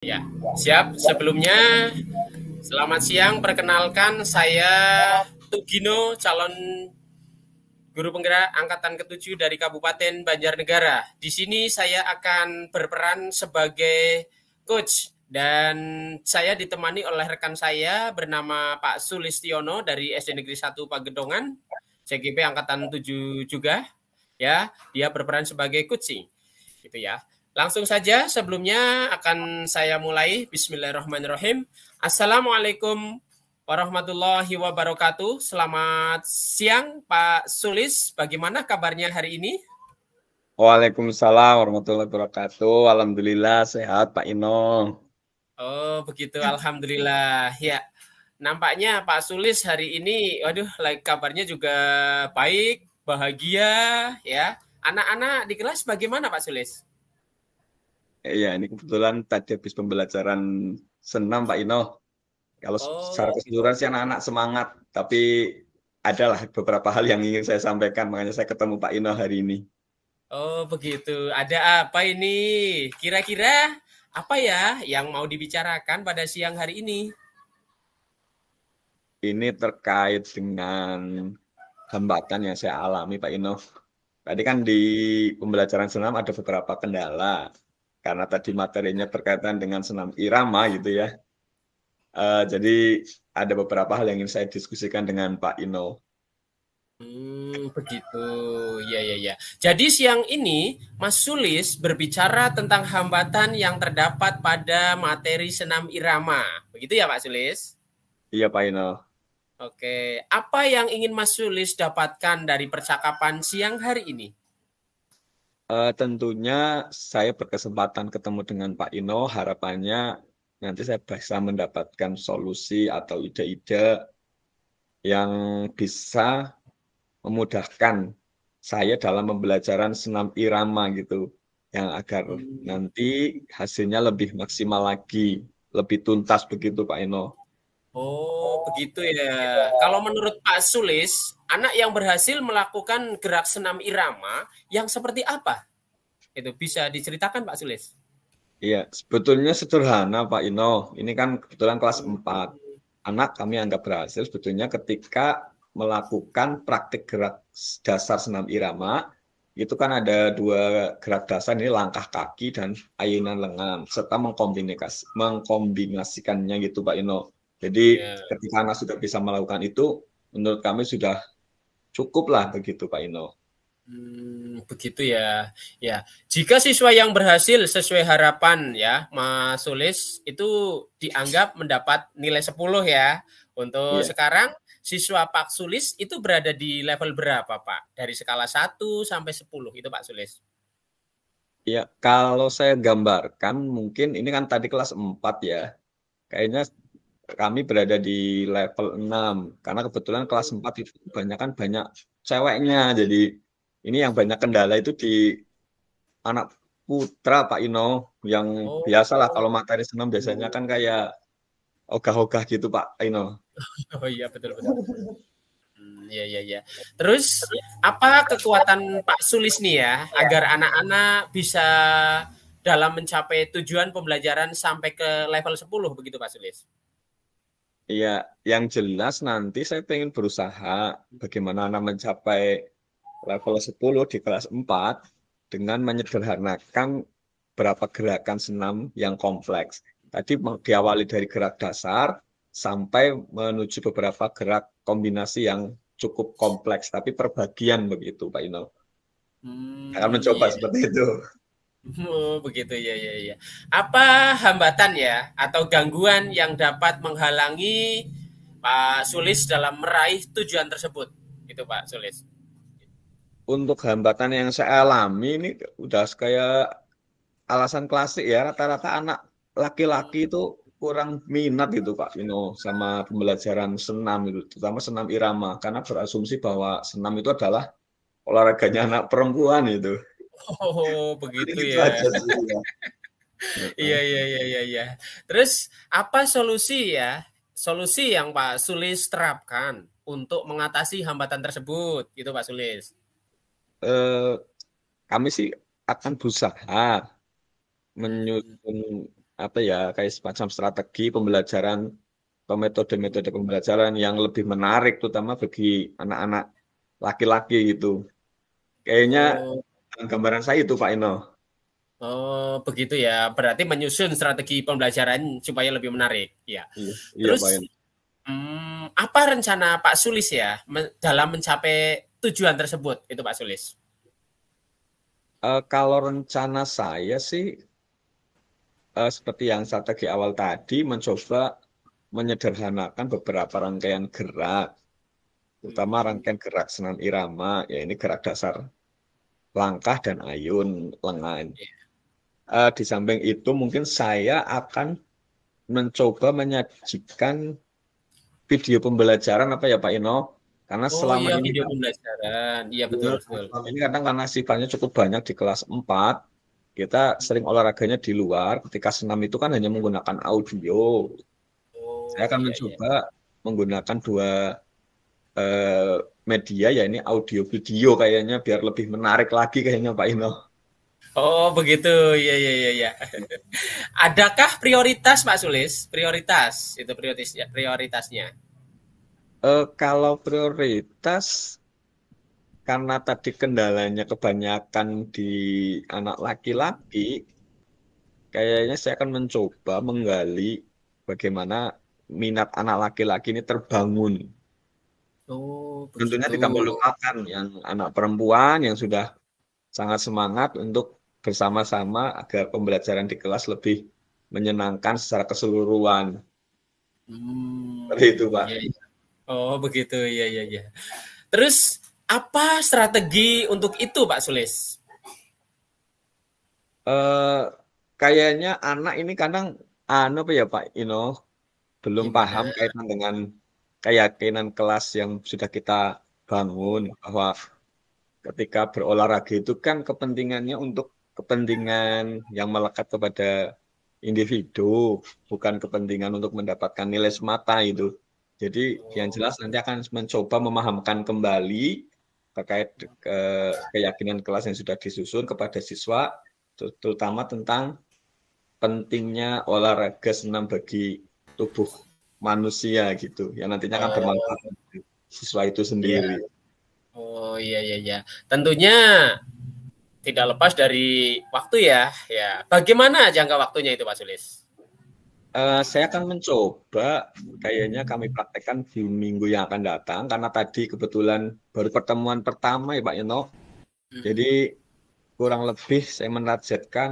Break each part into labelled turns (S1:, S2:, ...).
S1: Ya, siap. Sebelumnya, selamat siang. Perkenalkan, saya Tugino, calon guru penggerak angkatan ke-7 dari Kabupaten Banjarnegara. Di sini saya akan berperan sebagai coach dan saya ditemani oleh rekan saya bernama Pak Sulistiono dari SD Negeri 1 Pagedongan, CGP angkatan 7 juga. Ya, dia berperan sebagai coaching. Gitu ya. Langsung saja sebelumnya akan saya mulai. Bismillahirrahmanirrahim. Assalamualaikum warahmatullahi wabarakatuh. Selamat siang Pak Sulis. Bagaimana kabarnya hari ini?
S2: Waalaikumsalam warahmatullahi wabarakatuh. Alhamdulillah sehat Pak Ino.
S1: Oh, begitu. Alhamdulillah. Ya, nampaknya Pak Sulis hari ini, waduh, kabarnya juga baik, bahagia, ya. Anak-anak di kelas bagaimana Pak Sulis?
S2: Iya, ini kebetulan tadi habis pembelajaran senam Pak Ino. Kalau secara
S1: Oh,
S2: keseluruhan sih anak-anak semangat, tapi adalah beberapa hal yang ingin saya sampaikan, makanya saya ketemu Pak Ino hari ini.
S1: oh, begitu. Ada apa ini? Kira-kira apa ya yang mau dibicarakan pada siang hari ini?
S2: Ini terkait dengan hambatan yang saya alami Pak Ino. Tadi kan di pembelajaran senam ada beberapa kendala, karena tadi materinya berkaitan dengan senam irama gitu ya. Jadi ada beberapa hal yang ingin saya diskusikan dengan Pak Ino.
S1: Begitu. Ya, ya, ya. Jadi siang ini Mas Sulis berbicara tentang hambatan yang terdapat pada materi senam irama. Begitu ya Pak Sulis?
S2: Iya Pak Ino.
S1: Oke, apa yang ingin Mas Sulis dapatkan dari percakapan siang hari ini?
S2: Tentunya saya berkesempatan ketemu dengan Pak Ino, harapannya nanti saya bisa mendapatkan solusi atau ide-ide yang bisa memudahkan saya dalam pembelajaran senam irama gitu, yang agar
S1: Hmm.
S2: nanti hasilnya lebih maksimal lagi, lebih tuntas begitu Pak Ino.
S1: Oh, begitu ya. Kalau menurut Pak Sulis, anak yang berhasil melakukan gerak senam irama yang seperti apa? Itu bisa diceritakan Pak Sulis?
S2: Iya, sebetulnya sederhana Pak Ino. Ini kan kebetulan kelas 4. Anak kami anggap berhasil sebetulnya ketika melakukan praktik gerak dasar senam irama. Itu kan ada dua gerak dasar, ini langkah kaki dan ayunan lengan, serta mengkombinasikannya gitu Pak Ino. Jadi
S1: Ya.
S2: ketika anak sudah bisa melakukan itu, menurut kami sudah cukup lah begitu Pak Ino.
S1: Begitu ya. Ya, jika siswa yang berhasil sesuai harapan ya, Mas Sulis itu dianggap mendapat nilai 10 ya. Untuk
S2: Iya.
S1: sekarang siswa Pak Sulis itu berada di level berapa, Pak? Dari skala 1 sampai 10 itu Pak Sulis.
S2: Ya, kalau saya gambarkan mungkin ini kan tadi kelas 4 ya. Kayaknya kami berada di level 6 karena kebetulan kelas 4 itu kebanyakan banyak ceweknya. Jadi ini yang banyak kendala itu di anak putra Pak Ino yang biasalah
S1: Oh,
S2: kalau materi senam biasanya kan kayak ogah-ogah gitu Pak Ino.
S1: oh iya betul betul. Iya iya iya. Terus apa kekuatan Pak Sulis nih ya agar anak-anak bisa dalam mencapai tujuan pembelajaran sampai ke level 10 begitu Pak Sulis?
S2: Iya, yang jelas nanti saya pengen berusaha bagaimana anak mencapai level 10 di kelas 4 dengan menyederhanakan berapa gerakan senam yang kompleks. Tadi diawali dari gerak dasar sampai menuju beberapa gerak kombinasi yang cukup kompleks, tapi perbagian begitu, Pak Ino. Akan mencoba
S1: Iya.
S2: seperti itu.
S1: Oh, begitu ya ya ya. Apa hambatan ya atau gangguan yang dapat menghalangi Pak Sulis dalam meraih tujuan tersebut? Itu Pak Sulis.
S2: Untuk hambatan yang saya alami ini udah kayak alasan klasik ya, rata-rata anak laki-laki itu kurang minat gitu Pak Vino sama pembelajaran senam itu, terutama senam irama, karena berasumsi bahwa senam itu adalah olahraganya anak perempuan itu.
S1: Oh,
S2: Paling
S1: begitu
S2: itu
S1: ya.
S2: aja sih ya.
S1: Iya
S2: Heeh.
S1: iya iya iya iya. Terus apa solusi ya? Solusi yang Pak Sulis terapkan untuk mengatasi hambatan tersebut, gitu Pak Sulis.
S2: Eh, Kami sih akan berusaha
S1: Hmm.
S2: menyusun apa ya, kayak semacam strategi pembelajaran atau metode-metode pembelajaran yang lebih menarik, terutama bagi anak-anak laki-laki gitu. Kayaknya
S1: Oh,
S2: gambaran saya itu Pak Ino.
S1: oh begitu ya. Berarti menyusun strategi pembelajaran supaya lebih menarik. Ya.
S2: Iya, iya
S1: Terus
S2: Pak Ino.
S1: apa rencana Pak Sulis ya dalam mencapai tujuan tersebut itu Pak Sulis?
S2: Kalau rencana saya sih seperti yang strategi awal tadi, mencoba menyederhanakan beberapa rangkaian gerak, terutama
S1: Hmm.
S2: rangkaian gerak senam irama, ya ini gerak dasar langkah dan ayun lengan. Di samping itu mungkin saya akan mencoba menyajikan video pembelajaran apa ya Pak Ino, karena
S1: Oh
S2: selama
S1: iya
S2: ini
S1: video
S2: kan
S1: pembelajaran. Iya betul betul.
S2: selama ini kadang karena sifatnya cukup banyak di kelas 4, kita sering olahraganya di luar. Ketika senam itu kan hanya menggunakan audio. Saya
S1: Oh
S2: akan
S1: iya iya.
S2: mencoba menggunakan dua eh, media, ya ini audio video kayaknya biar lebih menarik lagi kayaknya Pak Ino.
S1: Oh begitu. Iya iya iya iya. Adakah prioritas Pak Sulis? Prioritas itu prioritasnya.
S2: Kalau prioritas, karena tadi kendalanya kebanyakan di anak laki-laki, kayaknya saya akan mencoba menggali bagaimana minat anak laki-laki ini terbangun.
S1: Oh
S2: Tentunya
S1: begitu.
S2: tidak melupakan yang anak perempuan yang sudah sangat semangat untuk bersama-sama agar pembelajaran di kelas lebih menyenangkan secara keseluruhan. Seperti itu, Pak.
S1: Iya iya. Oh begitu. Iya iya iya. Terus apa strategi untuk itu Pak Sulis?
S2: Eh, Kayaknya anak ini kadang apa ya Pak Ino, belum
S1: Gimana?
S2: paham kaitan dengan keyakinan kelas yang sudah kita bangun, bahwa ketika berolahraga itu kan kepentingannya untuk kepentingan yang melekat kepada individu, bukan kepentingan untuk mendapatkan nilai semata itu. Jadi yang
S1: Oh,
S2: jelas nanti akan mencoba memahamkan kembali terkait keyakinan kelas yang sudah disusun kepada siswa, terutama tentang pentingnya olahraga senam bagi tubuh manusia gitu, yang nantinya akan
S1: oh
S2: bermanfaat bagi siswa itu
S1: iya.
S2: sendiri.
S1: Oh iya iya iya. Tentunya tidak lepas dari waktu ya. Ya. Bagaimana jangka waktunya itu Pak Sulis?
S2: Saya akan mencoba, kayaknya kami praktekkan di minggu yang akan datang, karena tadi kebetulan baru pertemuan pertama ya Pak Yono. Jadi
S1: Mhm.
S2: kurang lebih saya menargetkan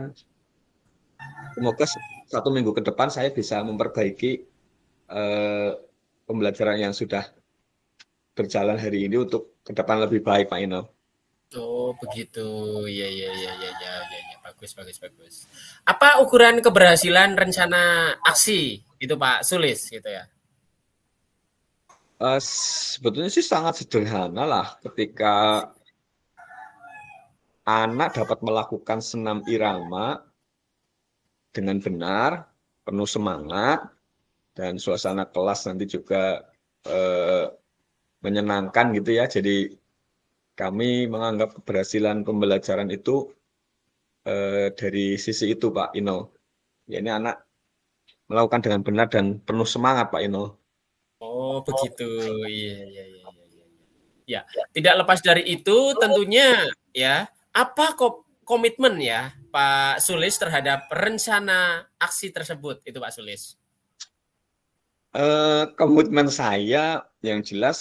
S2: semoga 1 minggu ke depan saya bisa memperbaiki eh, pembelajaran yang sudah berjalan hari ini untuk ke depan lebih baik Pak Yono.
S1: Oh begitu. Iya iya iya iya iya iya ya. Bagus bagus bagus. Apa ukuran keberhasilan rencana aksi itu Pak Sulis gitu ya?
S2: Sebetulnya sih sangat sederhana lah, ketika anak dapat melakukan senam irama dengan benar, penuh semangat, dan suasana kelas nanti juga eh, menyenangkan gitu ya. Jadi kami menganggap keberhasilan pembelajaran itu dari sisi itu Pak Ino. Ya ini anak melakukan dengan benar dan penuh semangat Pak Ino.
S1: Oh begitu. Iya iya iya iya. Iya. Ya, tidak lepas dari itu tentunya ya, apa komitmen ya Pak Sulis terhadap rencana aksi tersebut itu Pak Sulis?
S2: Komitmen saya yang jelas,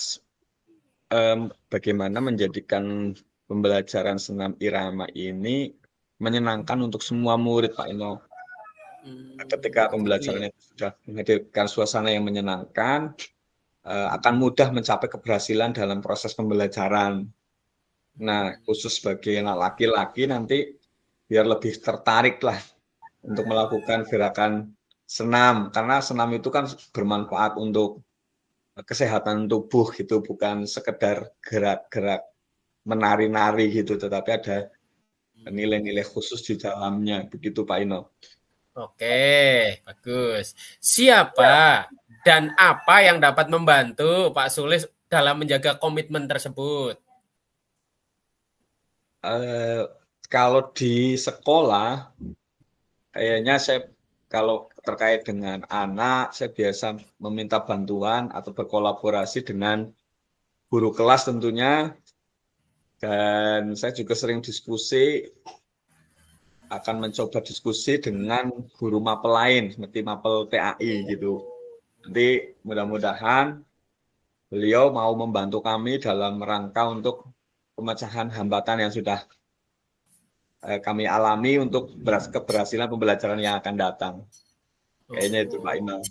S2: em, bagaimana menjadikan pembelajaran senam irama ini menyenangkan untuk semua murid Pak Ino. Ketika
S1: Begitu ya.
S2: pembelajarannya sudah menghadirkan suasana yang menyenangkan, akan mudah mencapai keberhasilan dalam proses pembelajaran. Nah, khusus bagi anak laki-laki nanti biar lebih tertarik lah untuk melakukan gerakan senam, karena senam itu kan bermanfaat untuk kesehatan tubuh gitu, bukan sekedar gerak-gerak menari-nari gitu, tetapi ada nilai-nilai khusus di dalamnya. Begitu Pak Ino.
S1: Oke, bagus. Siapa dan apa yang dapat membantu Pak Sulis dalam menjaga komitmen tersebut?
S2: Eh, Kalau di sekolah, kayaknya saya kalau terkait dengan anak, saya biasa meminta bantuan atau berkolaborasi dengan guru kelas tentunya, dan saya juga sering diskusi, akan mencoba diskusi dengan guru mapel lain, seperti mapel PAI gitu. Nanti mudah-mudahan beliau mau membantu kami dalam rangka untuk pemecahan hambatan yang sudah kami alami untuk keberhasilan pembelajaran yang akan datang. Kayaknya itu Pak
S1: Oh,
S2: Imam.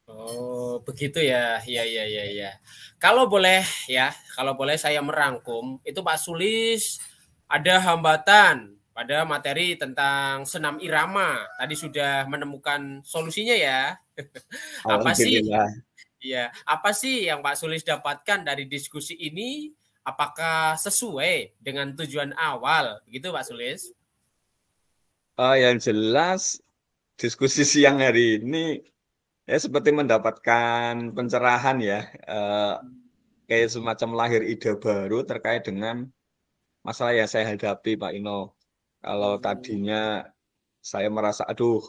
S1: oh, begitu ya. Ya, ya, ya, ya. Kalau boleh ya, kalau boleh saya merangkum, itu Pak Sulis ada hambatan pada materi tentang senam irama. Tadi sudah menemukan solusinya ya. Apa sih?
S2: Alhamdulillah.
S1: Iya, apa sih yang Pak Sulis dapatkan dari diskusi ini? Apakah sesuai dengan tujuan awal? Begitu Pak Sulis?
S2: Yang jelas diskusi siang hari ini ya seperti mendapatkan pencerahan ya, eh, kayak semacam lahir ide baru terkait dengan masalah yang saya hadapi Pak Ino. Kalau tadinya saya merasa, aduh,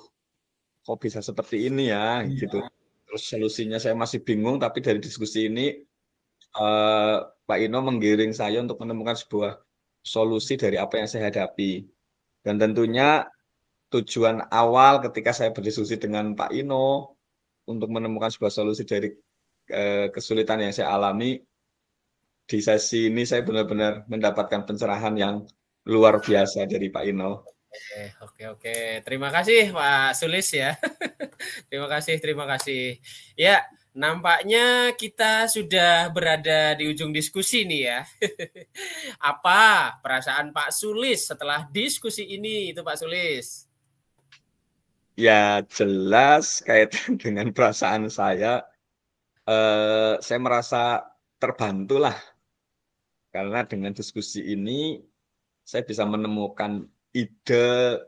S2: kok bisa seperti ini ya, gitu. Terus solusinya saya masih bingung, tapi dari diskusi ini eh, Pak Ino menggiring saya untuk menemukan sebuah solusi dari apa yang saya hadapi. Dan tentunya tujuan awal ketika saya berdiskusi dengan Pak Ino untuk menemukan sebuah solusi dari kesulitan yang saya alami, di sesi ini saya benar-benar mendapatkan pencerahan yang luar biasa dari Pak Ino.
S1: Oke, oke. Terima kasih Pak Sulis ya. Terima kasih, terima kasih. Ya, nampaknya kita sudah berada di ujung diskusi nih ya. Apa perasaan Pak Sulis setelah diskusi ini itu Pak Sulis?
S2: Ya jelas kaitan dengan perasaan saya merasa terbantu lah karena dengan diskusi ini saya bisa menemukan ide,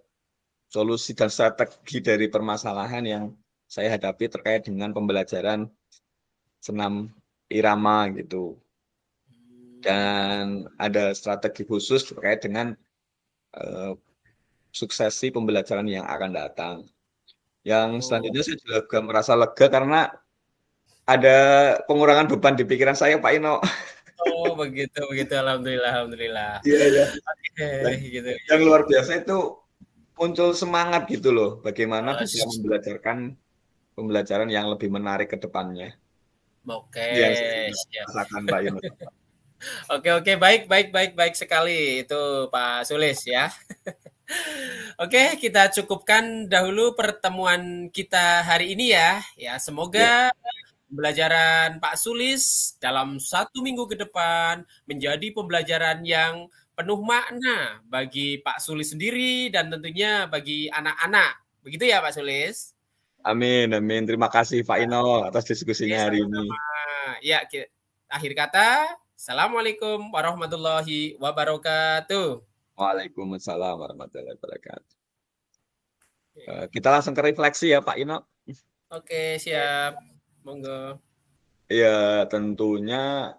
S2: solusi dan strategi dari permasalahan yang saya hadapi terkait dengan pembelajaran senam irama gitu. Dan ada strategi khusus terkait dengan eh, suksesi pembelajaran yang akan datang. Yang
S1: Oh,
S2: selanjutnya saya juga merasa lega karena ada pengurangan beban di pikiran saya, Pak Ino.
S1: oh begitu, begitu. Alhamdulillah, alhamdulillah.
S2: Iya, iya.
S1: Oke,
S2: Dan
S1: gitu.
S2: yang luar biasa itu muncul semangat gitu loh, bagaimana
S1: Oh,
S2: bisa membelajarkan pembelajaran yang lebih menarik ke depannya.
S1: oke,
S2: Yang saya
S1: siap.
S2: rasakan, Pak Ino.
S1: Oke, oke, baik, baik, baik, baik sekali itu Pak Sulis ya. Oke, kita cukupkan dahulu pertemuan kita hari ini ya. Ya,
S2: Ya,
S1: semoga pembelajaran Pak Sulis dalam 1 minggu ke depan menjadi pembelajaran yang penuh makna bagi Pak Sulis sendiri dan tentunya bagi anak-anak. Begitu ya Pak Sulis?
S2: amin, amin. Terima kasih, Pak Ino, atas
S1: Oke,
S2: diskusinya hari ini.
S1: sama-sama. Ya, akhir kata, Assalamualaikum warahmatullahi wabarakatuh.
S2: Waalaikumsalam warahmatullahi wabarakatuh. Kita langsung ke refleksi ya, Pak Ino.
S1: Oke, siap. Monggo.
S2: Ya, tentunya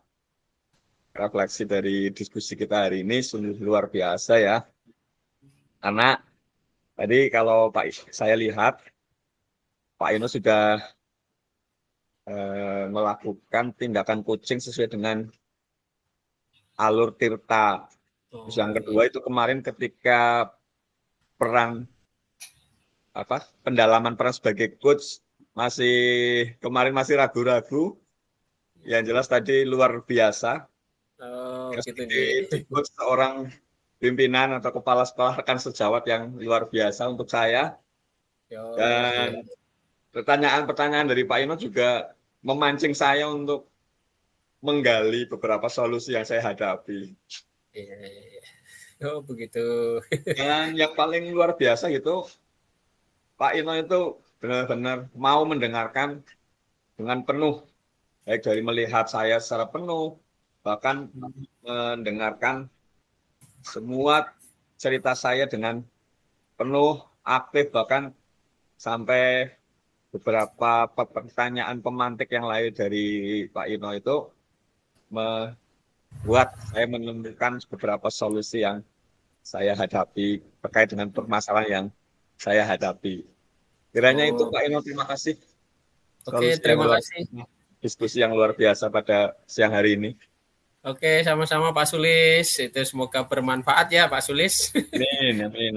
S2: refleksi dari diskusi kita hari ini sungguh luar biasa ya. Karena tadi kalau saya lihat, Pak Ino sudah melakukan tindakan coaching sesuai dengan alur Tirta. Terus yang
S1: Oh,
S2: kedua itu kemarin ketika peran pendalaman peran sebagai coach masih kemarin masih ragu-ragu. Yang jelas tadi luar biasa.
S1: oh,
S2: Ya,
S1: gitu
S2: sebagai
S1: nih.
S2: coach seorang pimpinan atau kepala sekolah rekan sejawat yang luar biasa untuk saya.
S1: Yo,
S2: Dan
S1: yo.
S2: pertanyaan-pertanyaan dari Pak Ino juga memancing saya untuk menggali beberapa solusi yang saya hadapi.
S1: Iya, iya, iya. Oh, begitu.
S2: Dan yang paling luar biasa gitu, Pak Ino itu benar-benar mau mendengarkan dengan penuh, baik dari melihat saya secara penuh, bahkan mendengarkan semua cerita saya dengan penuh, aktif, bahkan sampai beberapa pertanyaan pemantik yang lahir dari Pak Ino itu membuat saya menemukan beberapa solusi yang saya hadapi terkait dengan permasalahan yang saya hadapi. Kiranya itu
S1: Oh,
S2: Pak Eno, terima kasih
S1: oke,
S2: solusi yang
S1: terima
S2: luar
S1: kasih.
S2: diskusi yang luar biasa pada siang hari ini.
S1: Oke, sama-sama Pak Sulis. Itu semoga bermanfaat ya Pak Sulis.
S2: Amin, amin.